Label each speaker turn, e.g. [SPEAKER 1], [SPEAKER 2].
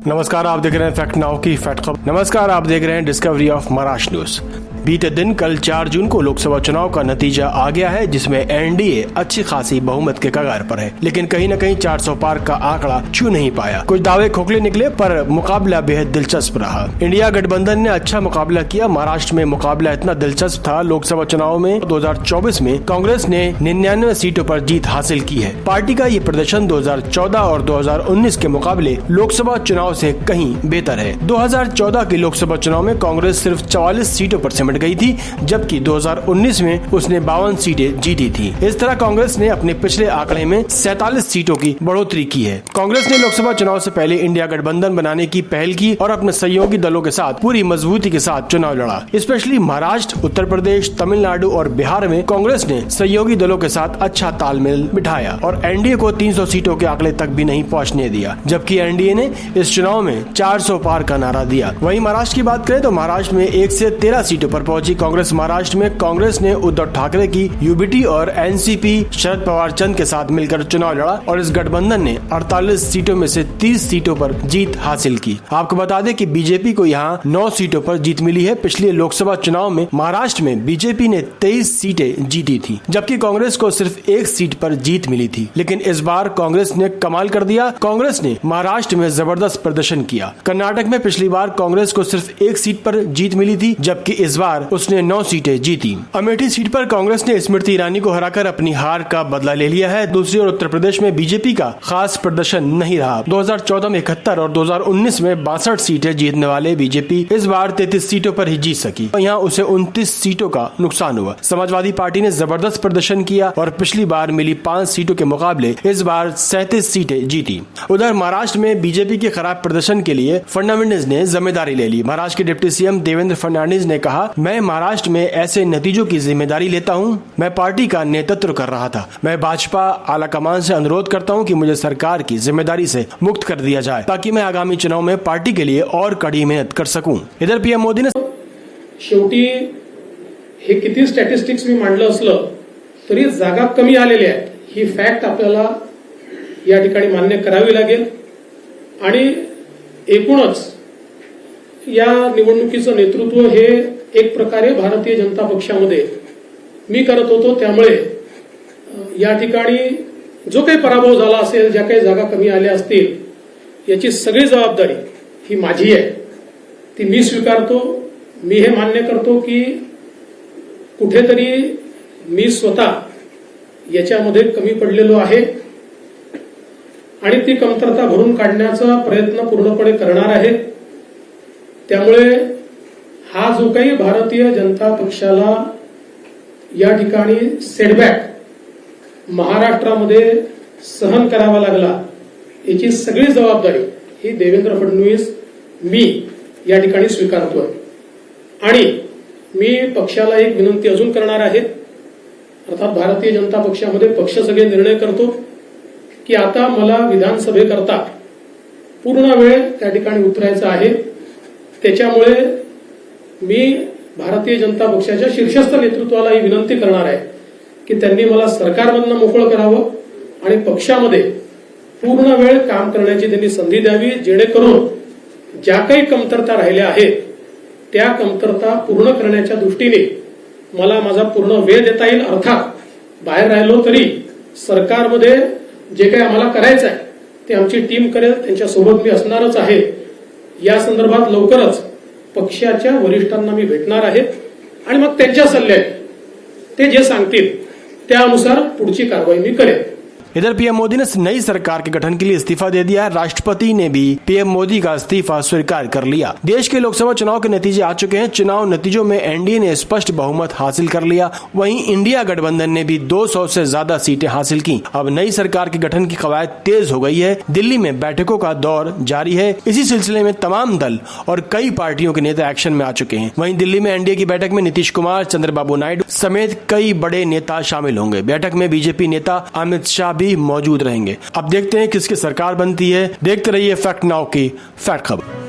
[SPEAKER 1] नमस्कार, आप देख रहे हैं फैक्ट नाउ की फैक्ट खबर। नमस्कार, आप देख रहे हैं डिस्कवरी ऑफ महाराष्ट्र न्यूज। बीते दिन कल 4 जून को लोकसभा चुनाव का नतीजा आ गया है, जिसमें एनडीए अच्छी खासी बहुमत के कगार पर है, लेकिन कहीं न कहीं 400 पार का आंकड़ा छू नहीं पाया। कुछ दावे खोखले निकले, पर मुकाबला बेहद दिलचस्प रहा। इंडिया गठबंधन ने अच्छा मुकाबला किया। महाराष्ट्र में मुकाबला इतना दिलचस्प था, लोकसभा चुनाव में 2024 में कांग्रेस ने 99 सीटों पर जीत हासिल की है। पार्टी का ये प्रदर्शन 2014 और 2019 के मुकाबले लोकसभा चुनाव से कहीं बेहतर है। 2014 के लोकसभा चुनाव में कांग्रेस सिर्फ 44 सीटों पर सिमट गई थी, जबकि 2019 में उसने 52 सीटें जीती थी। इस तरह कांग्रेस ने अपने पिछले आंकड़े में 47 सीटों की बढ़ोतरी की है। कांग्रेस ने लोकसभा चुनाव से पहले इंडिया गठबंधन बनाने की पहल की और अपने सहयोगी दलों के साथ पूरी मजबूती के साथ चुनाव लड़ा। स्पेशली महाराष्ट्र, उत्तर प्रदेश, तमिलनाडु और बिहार में कांग्रेस ने सहयोगी दलों के साथ अच्छा तालमेल बिठाया और एनडीए को 300 सीटों के आंकड़े तक भी नहीं पहुंचने दिया, जबकि एनडीए ने इस चुनाव में 400 पार का नारा दिया। वहीं महाराष्ट्र की बात करें तो महाराष्ट्र में 1 से 13 सीटों पर पहुंची कांग्रेस। महाराष्ट्र में कांग्रेस ने उद्धव ठाकरे की यूबीटी और एनसीपी शरद पवार चंद के साथ मिलकर चुनाव लड़ा और इस गठबंधन ने 48 सीटों में से 30 सीटों पर जीत हासिल की। आपको बता दें कि बीजेपी को यहां 9 सीटों पर जीत मिली है। पिछले लोकसभा चुनाव में महाराष्ट्र में बीजेपी ने 23 सीटें जीती थी, जबकि कांग्रेस को सिर्फ 1 सीट पर जीत मिली थी। लेकिन इस बार कांग्रेस ने कमाल कर दिया। कांग्रेस ने महाराष्ट्र में जबरदस्त प्रदर्शन किया। कर्नाटक में पिछली बार कांग्रेस को सिर्फ 1 सीट पर जीत मिली थी, जबकि इस बार उसने 9 सीटें जीती। अमेठी सीट पर कांग्रेस ने स्मृति ईरानी को हराकर अपनी हार का बदला ले लिया है। दूसरी ओर उत्तर प्रदेश में बीजेपी का खास प्रदर्शन नहीं रहा। 2014 में 71 और 2019 में 62 सीटें जीतने वाले बीजेपी इस बार 33 सीटों पर ही जीत सकी। यहाँ उसे 29 सीटों का नुकसान हुआ। समाजवादी पार्टी ने जबरदस्त प्रदर्शन किया और पिछली बार मिली 5 सीटों के मुकाबले इस बार 37 सीटें जीती। उधर महाराष्ट्र में बीजेपी के खराब प्रदर्शन के लिए फडणवीस ने जिम्मेदारी ले ली। महाराष्ट्र के डिप्टी सीएम देवेंद्र फडणवीस ने कहा, मैं महाराष्ट्र में ऐसे नतीजों की जिम्मेदारी लेता हूं। मैं पार्टी का नेतृत्व कर रहा था। मैं भाजपा आलाकमान से अनुरोध करता हूं कि मुझे सरकार की जिम्मेदारी से मुक्त कर दिया जाए, ताकि मैं आगामी चुनाव में पार्टी के लिए और कड़ी मेहनत कर सकूं। इधर पीएम मोदी ने
[SPEAKER 2] शेवटी हे किती स्टॅटिस्टिक्स मी मांडलं असलं तरी जागा कमी आलेल्या आहेत, ही फॅक्ट आपल्याला या ठिकाणी मान्य करावी लागेल आणि एकूणच या निवडणुकीचं नेतृत्व हे एक प्रकारे भारतीय जनता पक्षामध्ये मी करत होतो। त्यामुळे या ठिकाणी जो काही पराभव झाला असेल, ज्या काही जागा कमी आल्या असतील, याची सगळी जबाबदारी ही माझी आहे, ती मी स्वीकारतो। मी हे मान्य करतो की कुठेतरी मी स्वतः याच्यामध्ये कमी पडलेलो आहे आणि ती कमतरता भरून काढण्याचा प्रयत्न पूर्णपणे करणार आहे। त्यामुळे हा जो काही भारतीय जनता पक्षाला या ठिकाणी सेटबॅक महाराष्ट्रामध्ये सहन करावा लागला, याची सगळी जबाबदारी ही देवेंद्र फडणवीस मी या ठिकाणी स्वीकारतोय। आणि मी पक्षाला एक विनंती अजून करणार आहे, अर्थात भारतीय जनता पक्षामध्ये पक्ष सगळे निर्णय करतो की आता मला विधानसभेकरता पूर्ण वेळ त्या ठिकाणी उतरायचा आहे। त्याच्यामुळे मी भारतीय जनता पक्षाच्या शीर्षस्थ नेतृत्वाला ही विनंती करणार आहे की त्यांनी मला सरकारमधनं मोकळं करावं आणि पक्षामध्ये पूर्ण वेळ काम करण्याची त्यांनी संधी द्यावी, जेणेकरून ज्या काही कमतरता राहिल्या आहेत त्या कमतरता पूर्ण करण्याच्या दृष्टीने मला माझा पूर्ण वेळ देता येईल। अर्थात बाहेर राहिलो तरी सरकारमध्ये जे काही आम्हाला करायचं आहे ते आमची टीम करेल, त्यांच्यासोबत मी असणारच आहे। या संदर्भात लवकरच पक्षाच्या वरिष्ठांना मी भेटणार आहे आणि मग त्यांच्या सल्ल्याने ते जे सांगतील त्यानुसार पुढची कारवाई मी करेन।
[SPEAKER 1] इधर पीएम मोदी ने नई सरकार के गठन के लिए इस्तीफा दे दिया है। राष्ट्रपति ने भी पीएम मोदी का इस्तीफा स्वीकार कर लिया। देश के लोकसभा चुनाव के नतीजे आ चुके हैं। चुनाव नतीजों में एनडीए ने स्पष्ट बहुमत हासिल कर लिया। वहीं इंडिया गठबंधन ने भी 200 से ज्यादा सीटें हासिल की। अब नई सरकार के गठन की कवायद तेज हो गई है। दिल्ली में बैठकों का दौर जारी है। इसी सिलसिले में तमाम दल और कई पार्टियों के नेता एक्शन में आ चुके हैं। वहीं दिल्ली में एनडीए की बैठक में नीतीश कुमार, चंद्रबाबू नायडू समेत कई बड़े नेता शामिल होंगे। बैठक में बीजेपी नेता अमित शाह भी मौजूद रहेंगे। अब देखते हैं किसकी सरकार बनती है। देखते रहिए फैक्ट नाउ की फैक्ट खबर।